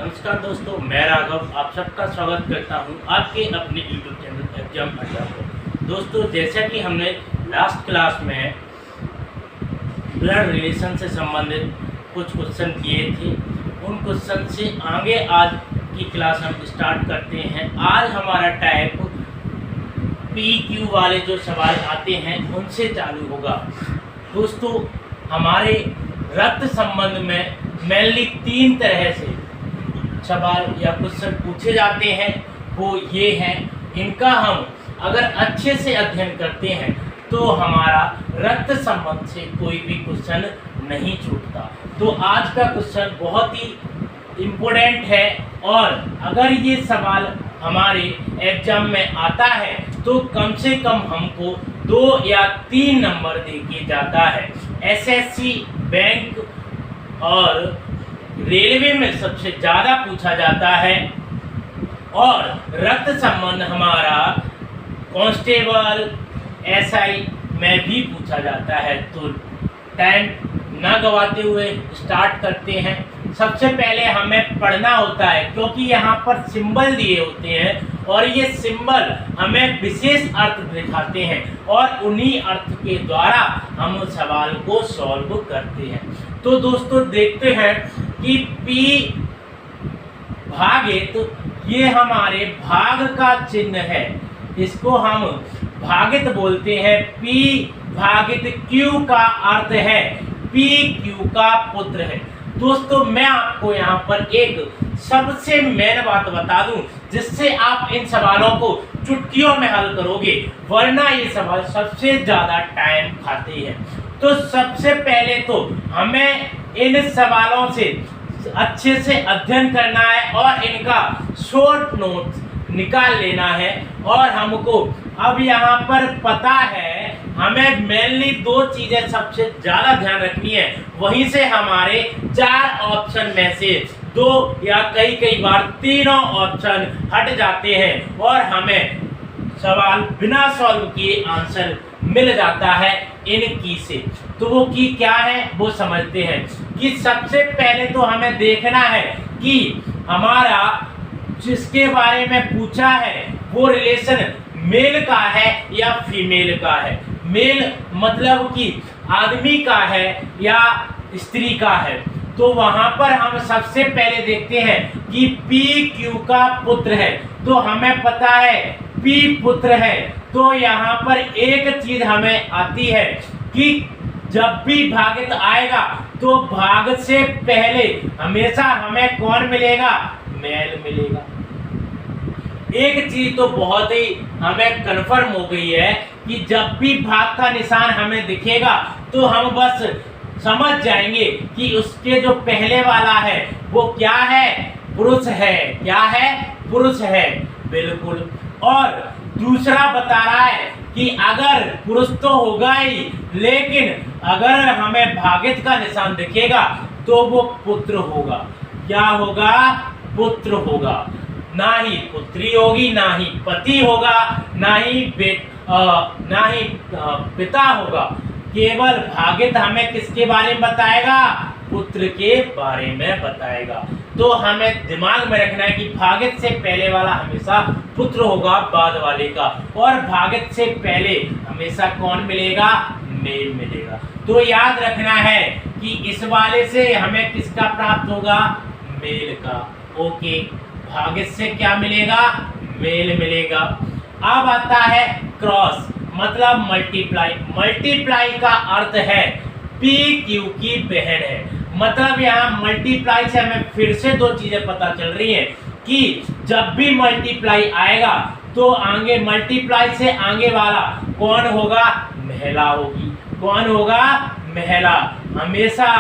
नमस्कार दोस्तों, मैं राघव आप सबका स्वागत करता हूं आपके अपने YouTube चैनल एग्जाम अड्डा पर। दोस्तों, जैसा कि हमने लास्ट क्लास में ब्लड रिलेशन से संबंधित कुछ क्वेश्चन किए थे, उन क्वेश्चन से आगे आज की क्लास हम स्टार्ट करते हैं। आज हमारा टाइप PQ वाले जो सवाल आते हैं उनसे चालू होगा। दोस्तों, हमारे रक्त संबंध में मेनली 3 तरह से सवाल या क्वेश्चन पूछे जाते हैं, वो ये हैं। इनका हम अगर अच्छे से अध्ययन करते हैं तो हमारा रक्त संबंध से कोई भी क्वेश्चन नहीं छूटता। तो आज का क्वेश्चन बहुत ही इम्पोर्टेंट है और अगर ये सवाल हमारे एग्जाम में आता है तो कम से कम हमको 2 या 3 नंबर देके जाता है। SSC, बैंक और रेलवे में सबसे ज़्यादा पूछा जाता है और रक्त संबंध हमारा कांस्टेबल, SI में भी पूछा जाता है। तो टाइम ना गवाते हुए स्टार्ट करते हैं। सबसे पहले हमें पढ़ना होता है क्योंकि यहाँ पर सिंबल दिए होते हैं और ये सिंबल हमें विशेष अर्थ दिखाते हैं और उन्हीं अर्थ के द्वारा हम उस सवाल को सॉल्व करते हैं। तो दोस्तों, देखते हैं कि P भागित ये हमारे भाग का चिन्ह है, इसको हम भागित बोलते हैं। P भागित Q का अर्थ है PQ का पुत्र है। दोस्तों, मैं आपको यहाँ पर एक सबसे मेन बात बता दूं जिससे आप इन सवालों को चुटकियों में हल करोगे, वरना ये सवाल सबसे ज़्यादा टाइम खाते हैं। तो सबसे पहले तो हमें इन सवालों से अच्छे से अध्ययन करना है और इनका शॉर्ट नोट निकाल लेना है। और हमको अब यहाँ पर पता है हमें मेनली 2 चीज़ें सबसे ज़्यादा ध्यान रखनी है, वहीं से हमारे 4 ऑप्शन में से 2 या कई बार तीनों ऑप्शन हट जाते हैं और हमें सवाल बिना सॉल्व किए आंसर मिल जाता है इन की से। तो वो की क्या है वो समझते हैं कि सबसे पहले तो हमें देखना है कि हमारा जिसके बारे में पूछा है वो रिलेशन मेल का है या फीमेल का है। मेल मतलब कि आदमी का है या स्त्री का है। तो वहां पर हम सबसे पहले देखते हैं कि PQ का पुत्र है, तो हमें पता है P पुत्र है। तो यहाँ पर एक चीज हमें आती है कि जब भी भागित आएगा तो भाग से पहले हमेशा हमें कौन मिलेगा? मेल मिलेगा। एक चीज तो बहुत ही हमें कन्फर्म हो गई है कि जब भी भाग का निशान हमें दिखेगा तो हम बस समझ जाएंगे कि उसके जो पहले वाला है वो क्या है? पुरुष है। क्या है? पुरुष है, बिल्कुल। और दूसरा बता रहा है कि अगर पुरुष तो होगा ही, लेकिन अगर हमें भागित का निशान दिखेगा तो वो पुत्र होगा। क्या होगा? पुत्र होगा। ना ही पुत्री होगी, ना ही पति होगा, ना ही पिता होगा। केवल भागित हमें किसके बारे में बताएगा? पुत्र के बारे में बताएगा। तो हमें दिमाग में रखना है कि भागित से पहले वाला हमेशा पुत्र होगा बाद वाले का, और भागित से पहले हमेशा कौन मिलेगा? मेल मिलेगा। तो याद रखना है कि इस वाले से हमें किसका प्राप्त होगा? मेल का। ओके, भागित से क्या मिलेगा? मेल मिलेगा। अब आता है क्रॉस मतलब मल्टीप्लाई। मल्टीप्लाई का अर्थ है PQ की बहन है। मतलब यहाँ मल्टीप्लाई से हमें फिर से 2 चीजें पता चल रही हैं कि जब भी मल्टीप्लाई आएगा तो आगे मल्टीप्लाई से आगे वाला कौन होगा? महिला होगी। कौन होगा? महिला हमेशा।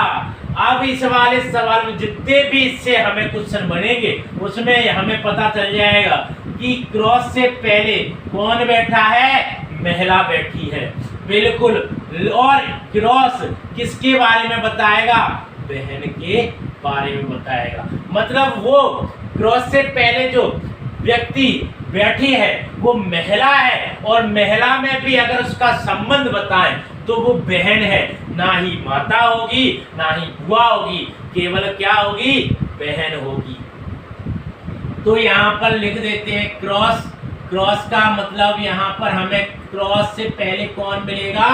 अब इस वाले सवाल में जितने भी इससे हमें क्वेश्चन बनेंगे उसमें हमें पता चल जाएगा कि क्रॉस से पहले कौन बैठा है? महिला बैठी है, बिल्कुल। और क्रॉस किसके बारे में बताएगा? बहन के बारे में बताएगा। मतलब वो क्रॉस से पहले जो व्यक्ति बैठी है वो महिला है, और महिला में भी अगर उसका संबंध बताएं तो वो बहन है, ना ही माता होगी ना ही बुआ होगी, केवल क्या होगी? बहन होगी। तो यहाँ पर लिख देते हैं क्रॉस। क्रॉस का मतलब यहाँ पर हमें क्रॉस से पहले कौन मिलेगा?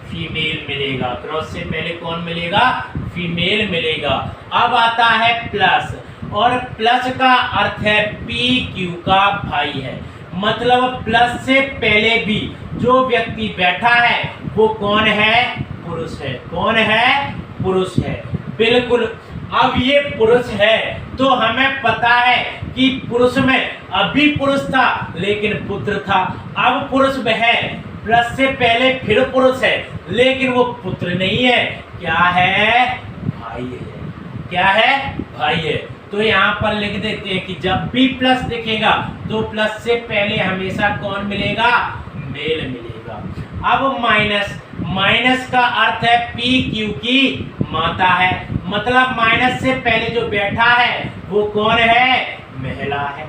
फीमेल मिलेगा। क्रॉस से पहले कौन मिलेगा? फीमेल मिलेगा। अब आता है प्लस, और प्लस का अर्थ है पी क्यू का भाई है। मतलब प्लस से पहले भी जो व्यक्ति बैठा है वो कौन है? पुरुष है। कौन है? पुरुष है। बिल्कुल। अब ये पुरुष है तो हमें पता है कि पुरुष में अभी पुरुष था लेकिन पुत्र था। अब पुरुष है, प्लस से पहले फिर पुरुष है लेकिन वो पुत्र नहीं है। क्या है? भाई है। क्या है? भाई है। तो यहाँ पर लिख देते हैं कि जब भी प्लस दिखेगा तो प्लस से पहले हमेशा कौन मिलेगा? मेल मिलेगा। अब माइनस, माइनस का अर्थ है पी क्यू की माता है। मतलब माइनस से पहले जो बैठा है वो कौन है? महिला है।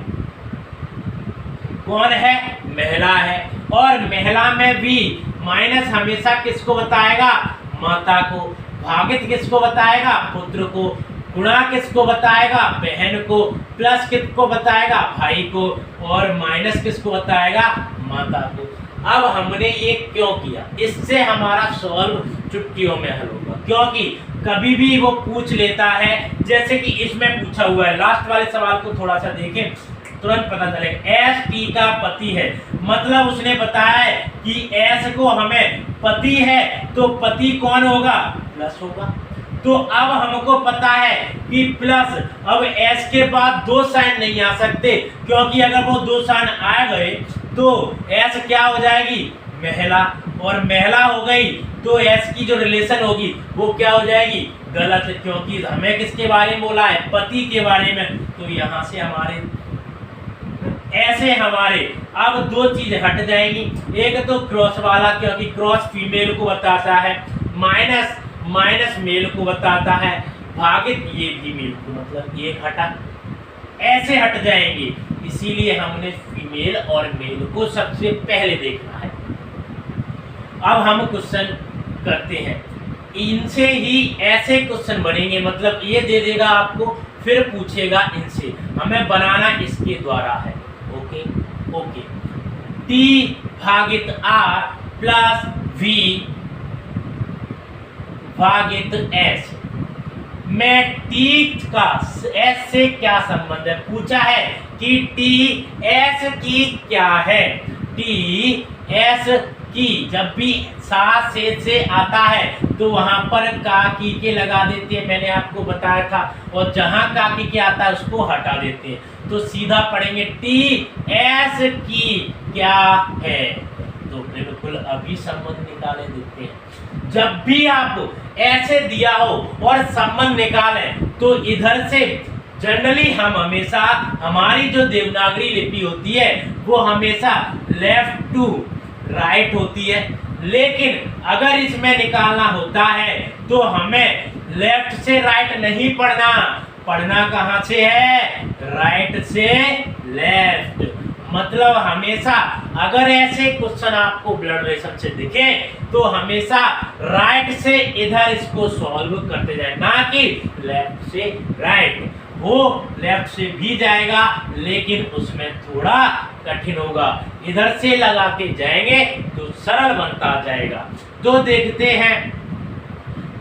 कौन है? महिला है। और महिला में भी माइनस हमेशा किसको बताएगा? माता को। भागित किसको बताएगा? पुत्र को। गुणा किसको बताएगा? बहन को। प्लस किसको बताएगा? भाई को। और माइनस किसको बताएगा? माता को। अब हमने ये क्यों किया? इससे हमारा सॉल्व चुटकियों में हल होगा, क्योंकि कभी भी वो पूछ लेता है, जैसे कि इसमें पूछा हुआ है। लास्ट वाले सवाल को थोड़ा सा देखें, तुरंत पता चले। एस टी का पति है, मतलब उसने बताया है कि एस को हमें पति है तो पति कौन होगा? प्लस होगा। तो अब हमको पता है कि प्लस, अब एस के बाद दो साइन नहीं आ सकते, क्योंकि अगर वो दो साइन आ गए तो एस क्या हो जाएगी? महिला। और महिला हो गई तो एस की जो रिलेशन होगी वो क्या हो जाएगी? गलत, क्योंकि हमें किसके बारे में बोला है? पति के बारे में। तो यहाँ से हमारे ऐसे हमारे अब दो चीज हट जाएंगी। एक तो क्रॉस वाला, क्योंकि क्रॉस फीमेल को बताता है, माइनस माइनस मेल को बताता है, भागित ये भी मेल को, मतलब ये हटा। ऐसे हट जाएंगे, इसीलिए हमने फीमेल और मेल को सबसे पहले देखना है। अब हम क्वेश्चन करते हैं, इनसे ही ऐसे क्वेश्चन बनेंगे, मतलब ये दे देगा आपको, फिर पूछेगा इनसे। हमें बनाना इसके द्वारा है। Okay okay. टी भागित आर प्लस वी भागित एस में टी का एस से क्या संबंध है? पूछा है कि टी एस की क्या है? टी एस की जब भी सा से आता है तो वहां पर का की के लगा देते हैं, मैंने आपको बताया था। और जहां का की के आता है उसको हटा देते हैं। तो सीधा पढ़ेंगे टी एस की क्या है? तो बिल्कुल अभी संबंध निकाले देते हैं। जब भी आप ऐसे दिया हो और संबंध निकालें तो इधर से जनरली हम हमेशा, हमारी जो देवनागरी लिपि होती है वो हमेशा लेफ्ट टू राइट होती है, लेकिन अगर इसमें निकालना होता है तो हमें लेफ्ट से राइट नहीं पढ़ना। पढ़ना कहाँ से है? राइट से लेफ्ट। मतलब हमेशा अगर ऐसे क्वेश्चन आपको ब्लड रिलेशन से दिखे तो हमेशा राइट से इधर इसको सॉल्व करते जाए, ना कि लेफ्ट से राइट। वो लेफ्ट से भी जाएगा लेकिन उसमें थोड़ा कठिन होगा, इधर से लगा के जाएंगे तो सरल बनता जाएगा। तो देखते हैं,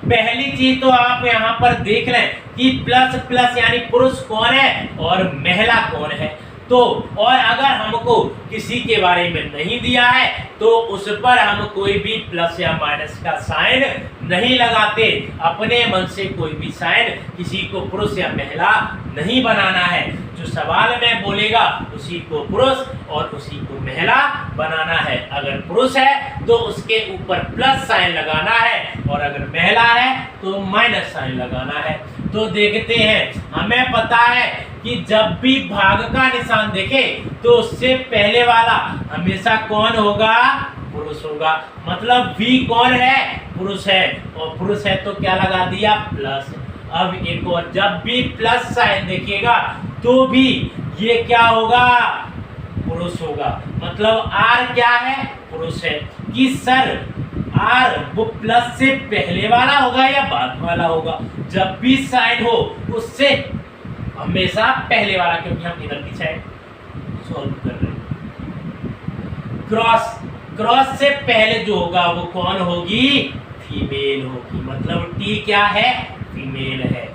पहली चीज तो आप यहाँ पर देख लें कि प्लस प्लस यानी पुरुष कौन है और महिला कौन है। तो और अगर हमको किसी के बारे में नहीं दिया है तो उस पर हम कोई भी प्लस या माइनस का साइन नहीं लगाते। अपने मन से कोई भी साइन किसी को पुरुष या महिला नहीं बनाना है। जो सवाल में बोलेगा उसी को पुरुष और उसी को महिला बनाना है। अगर पुरुष है तो उसके ऊपर प्लस साइन लगाना है और अगर महिला है तो माइनस साइन लगाना है। तो देखते हैं, हमें पता है कि जब भी भाग का निशान देखे तो उससे पहले वाला हमेशा कौन होगा? पुरुष होगा। मतलब V कौन है? पुरुष है, और पुरुष है तो क्या लगा दिया? प्लस। अब एक और, जब भी प्लस साइन देखिएगा तो भी ये क्या होगा? पुरुष होगा। मतलब R क्या है? पुरुष है। कि सर R वो प्लस से पहले वाला होगा या बाद वाला होगा? जब भी साइन हो उससे हमेशा पहले वाला, क्योंकि हम इधर की साइड सॉल्व कर रहे हैं। क्रॉस, क्रॉस से पहले जो होगा वो कौन होगी? फीमेल होगी, मतलब टी क्या है? फीमेल है।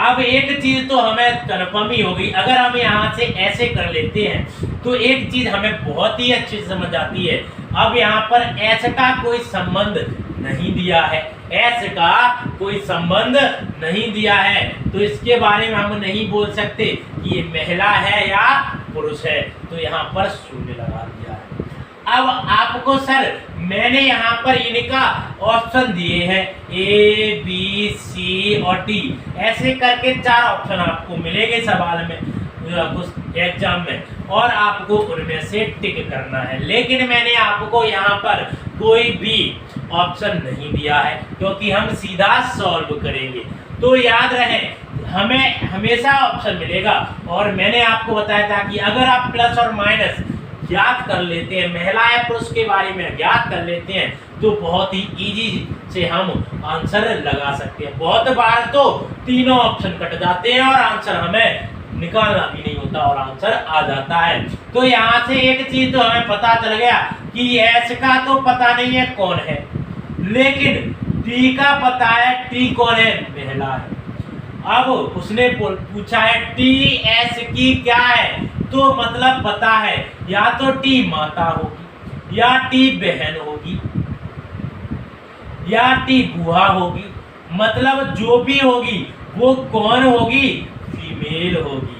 अब एक चीज तो हमें कंफर्म ही होगी, अगर हम यहाँ से ऐसे कर लेते हैं तो एक चीज हमें बहुत ही अच्छी समझ आती है। अब यहाँ पर एस का कोई संबंध नहीं दिया है, एस का कोई संबंध नहीं दिया है, तो इसके बारे में हम नहीं बोल सकते कि ये महिला है या पुरुष है, तो यहाँ पर शून्य लगा दिया है। अब आपको सर मैंने यहाँ पर इनका ऑप्शन दिए हैं ए बी सी और टी, ऐसे करके 4 ऑप्शन आपको मिलेंगे सवाल में कुछ एग्जाम में, और आपको उनमें से टिक करना है। लेकिन मैंने आपको यहाँ पर कोई भी ऑप्शन नहीं दिया है, क्योंकि हम सीधा सॉल्व करेंगे। तो याद रहे हमें हमेशा ऑप्शन मिलेगा, और मैंने आपको बताया था कि अगर आप प्लस और माइनस ज्ञात कर लेते हैं, महिला या पुरुष के बारे में ज्ञात कर लेते हैं, तो बहुत ही इजी से हम आंसर लगा सकते हैं। बहुत बार तो तीनों ऑप्शन कट जाते हैं और आंसर हमें निकालना भी नहीं होता और आंसर आ जाता है। तो यहाँ से एक चीज तो हमें पता चल गया कि एस का तो पता नहीं है कौन है, लेकिन टी का पता है, टी कौन है? महिला है। अब उसने पूछा है टी एस की क्या है, तो मतलब पता है या तो टी माता होगी, या टी बहन होगी, या टी बुआ होगी, मतलब जो भी होगी वो कौन होगी? फीमेल होगी।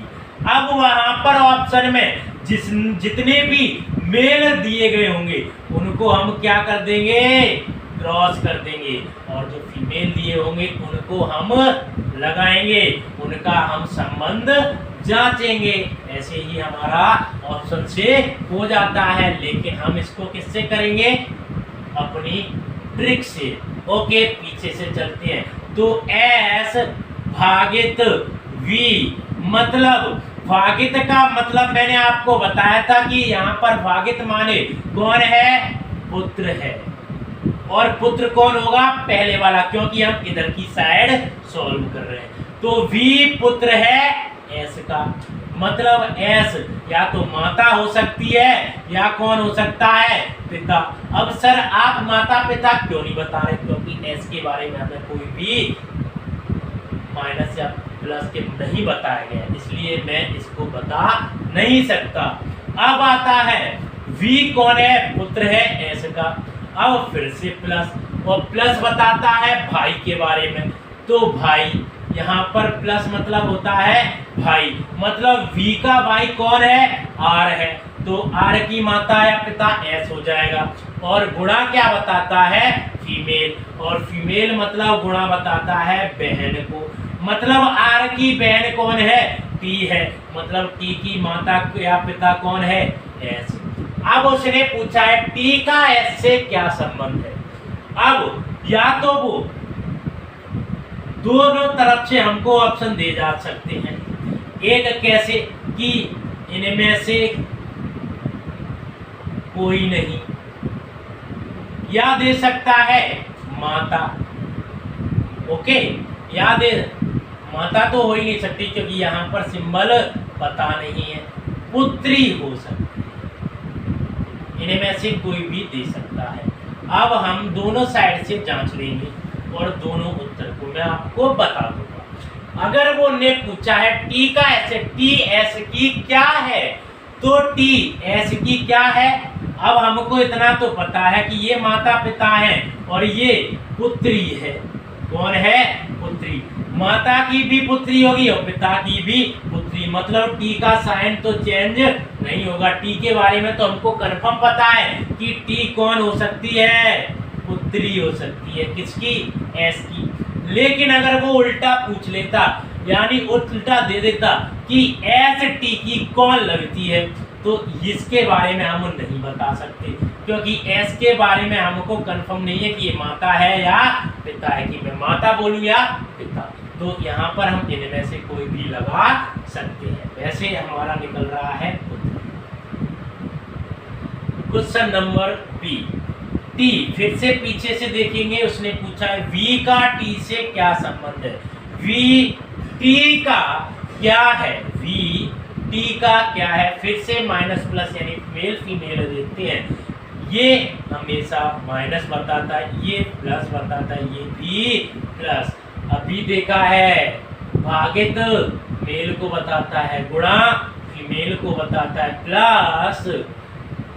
अब वहां पर ऑप्शन में जितने भी मेल दिए गए होंगे उनको हम क्या कर देंगे? क्रॉस कर देंगे, और जो फीमेल दिए होंगे उनको हम लगाएंगे, उनका हम संबंध जांचेंगे। ऐसे ही हमारा ऑप्शन से हो जाता है, लेकिन हम इसको किससे करेंगे? अपनी ट्रिक से। ओके, पीछे से चलते हैं। तो एस भागित वी, मतलब भागित का मतलब मैंने आपको बताया था कि यहाँ पर भागित माने कौन है? पुत्र है, और पुत्र कौन होगा? पहले वाला, क्योंकि हम इधर की साइड सॉल्व कर रहे हैं। तो वी पुत्र है एस का, मतलब एस या तो माता हो सकती है या कौन हो सकता है? पिता। अब सर आप माता पिता क्यों नहीं बता रहे? क्योंकि एस के बारे में हमें कोई भी माइनस या प्लस के नहीं बताया गया, इसलिए मैं इसको बता नहीं सकता। अब आता है वी कौन है? पुत्र है एस का। अब फिर से प्लस, और प्लस बताता है भाई के बारे में, तो भाई यहाँ पर प्लस मतलब होता है भाई, मतलब वी का भाई कौन है? आर है, तो आर की माता या पिता एस हो जाएगा। और गुणा क्या बताता है? फीमेल, और फीमेल मतलब गुणा बताता है बहन को, मतलब आर की बहन कौन है? टी है, मतलब टी की माता या पिता कौन है? एस। अब उसने पूछा है टी का एस से क्या संबंध है। अब या तो वो दोनों तरफ से हमको ऑप्शन दे जा सकते हैं, एक कैसे कि इनमें से कोई नहीं, या दे सकता है माता। ओके, या दे माता तो हो ही नहीं सकती क्योंकि यहाँ पर सिंबल पता नहीं है, पुत्री हो सकती है, इनमें से कोई भी दे सकता है। अब हम दोनों साइड से जांच लेंगे और दोनों उत्तर को मैं आपको बता दूंगा। अगर वो ने पूछा है टी का एस, टी एस की क्या है, तो टी एस की क्या है? अब हमको इतना तो पता है कि ये माता पिता हैं और ये पुत्री है। कौन है? पुत्री। माता की भी पुत्री होगी और पिता की भी पुत्री, मतलब टी का साइन तो चेंज नहीं होगा। टी के बारे में तो हमको कंफर्म पता है कि टी कौन हो सकती है? पुत्री हो सकती है। किसकी? एस की। लेकिन अगर वो उल्टा पूछ लेता, यानी उल्टा दे देता कि एस टी की कौन लगती है, तो इसके बारे में हम नहीं बता सकते क्योंकि एस के बारे में हमको कंफर्म नहीं है कि ये माता है या पिता है, कि मैं माता बोलूं या पिता। तो यहाँ पर हम इनमें से कोई भी लगा सकते हैं। वैसे हमारा निकल रहा है क्वेश्चन नंबर बी। टी, फिर से पीछे से देखेंगे, उसने पूछा है वी का टी से क्या संबंध है। वी टी का क्या है, वी टी का क्या है, फिर से माइनस प्लस यानी मेल फीमेल देखते हैं। ये हमेशा माइनस बताता है, ये प्लस बताता है, ये भी प्लस। अभी देखा है भागित मेल को बताता है, गुणा फीमेल को बताता है, प्लस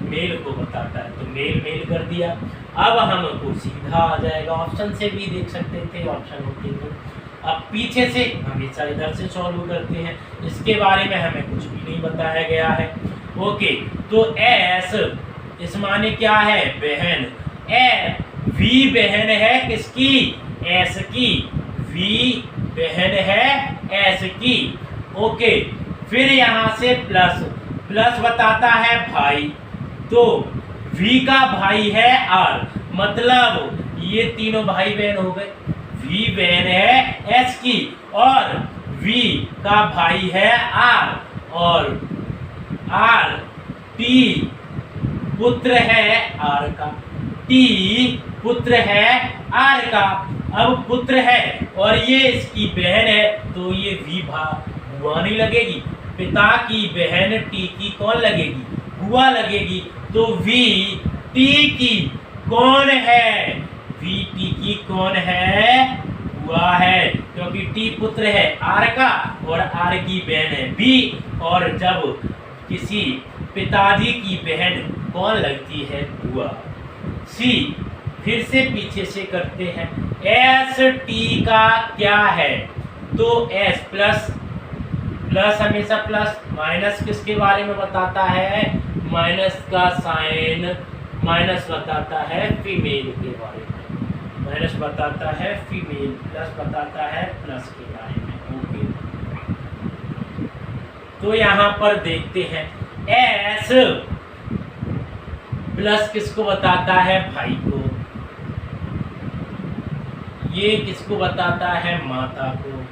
मेल को बताता है। तो मेल मेल कर दिया। अब हमको सीधा आ जाएगा, ऑप्शन से भी देख सकते थे, ऑप्शन होते तो। अब पीछे से हमेशा इधर से सॉल्व करते हैं, इसके बारे में हमें कुछ भी नहीं बताया गया है। ओके, तो एस इस माने क्या है, बहन। वी बहन है किसकी, एस की। वी बहन है एस की। ओके, फिर यहाँ से प्लस, प्लस बताता है भाई, तो वी का भाई है आर, मतलब ये तीनों भाई बहन हो गए। वी बहन है एस की और वी का भाई है आर, और आर टी पुत्र है आर का, टी पुत्र है आर का। अब पुत्र है और ये इसकी बहन है, तो ये वी बुआ नहीं लगेगी, पिता की बहन टी की कौन लगेगी, बुआ लगेगी। तो वी टी की कौन है, वी टी की कौन है, बुआ है, क्योंकि टी पुत्र है आर का और आर की बहन है बी। और जब किसी पिताजी की बहन कौन लगती है, बुआ। सी, फिर से पीछे से करते हैं। एस टी का क्या है, तो एस प्लस, प्लस हमेशा प्लस, माइनस किसके बारे में बताता है, माइनस का साइन, माइनस बताता है फीमेल के बारे में, माइनस बताता है फीमेल, प्लस बताता है प्लस के बारे में। ओके, तो यहाँ पर देखते हैं एस प्लस किसको बताता है, भाई को। ये किसको बताता है, माता को।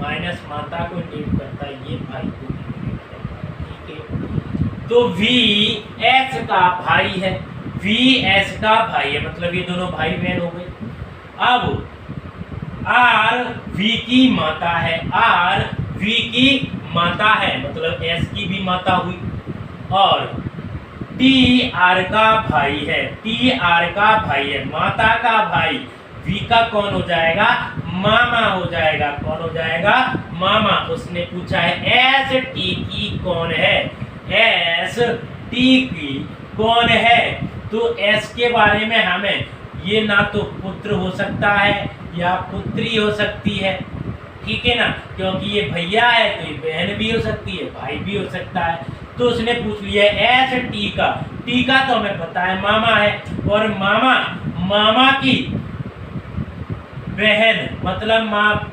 माइनस माता को इंडिकेट करता है, ये भाई को इंडिकेट करता है। ठीक है, तो वी एस का भाई है, वी एस का भाई है, मतलब ये दोनों भाई बहन हो गए। अब आर वी की माता है, आर वी की माता है, मतलब एस की भी माता हुई। और टी आर का भाई है, टी आर का भाई है, माता का भाई। वी का कौन हो जाएगा, मामा हो जाएगा, कौन हो जाएगा, मामा। उसने पूछा है एस टी की कौन है, एस टी की कौन है। तो एस के बारे में हमें ये ना तो पुत्र हो सकता है या पुत्री हो सकती है, ठीक है ना, क्योंकि ये भैया है तो ये बहन भी हो सकती है, भाई भी हो सकता है। तो उसने पूछ लिया एस टी का, टी का तो हमें पता है मामा है, और मामा, मामा की बहन मतलब माँ,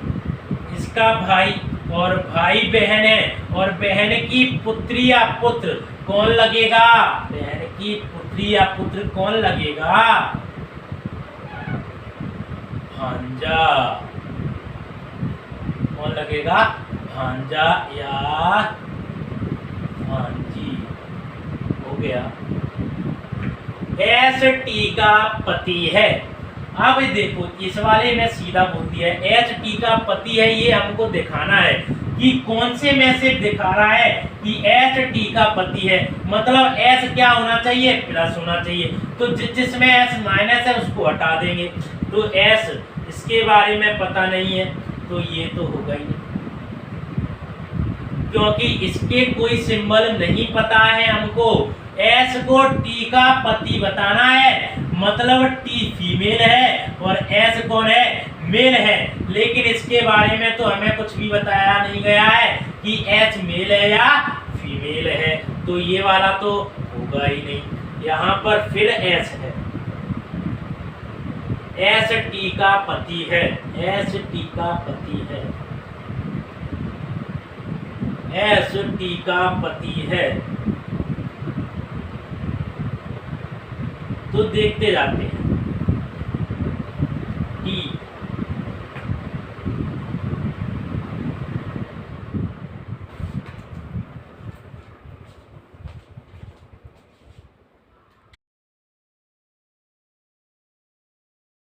इसका भाई, और भाई बहन है, और बहन की पुत्री या पुत्र कौन लगेगा, बहन की पुत्री या पुत्र कौन लगेगा, भांजा। कौन लगेगा, भांजा या भांजी। हो गया। एस टी का पति है। अब देखो इस वाले में सीधा बोल दिया है एच टी का पति है, ये हमको दिखाना है कि कौन से में से दिखा रहा है कि एच टी का पति है, मतलब एस क्या होना चाहिए, प्लस होना चाहिए। तो जिसमें एस माइनस है उसको हटा देंगे। तो एस इसके बारे में पता नहीं है, तो ये तो होगा ही नहीं, क्योंकि इसके कोई सिंबल नहीं पता है हमको। एस को टी का पति बताना है, मतलब टी फीमेल है और एस कौन है, मेल है। लेकिन इसके बारे में तो हमें कुछ भी बताया नहीं गया है कि एच मेल है या फीमेल है, तो ये वाला तो होगा ही नहीं। यहाँ पर फिर एस है, एस टी का पति है, एस टी का पति है, एस टी का पति है। तो देखते जाते हैं।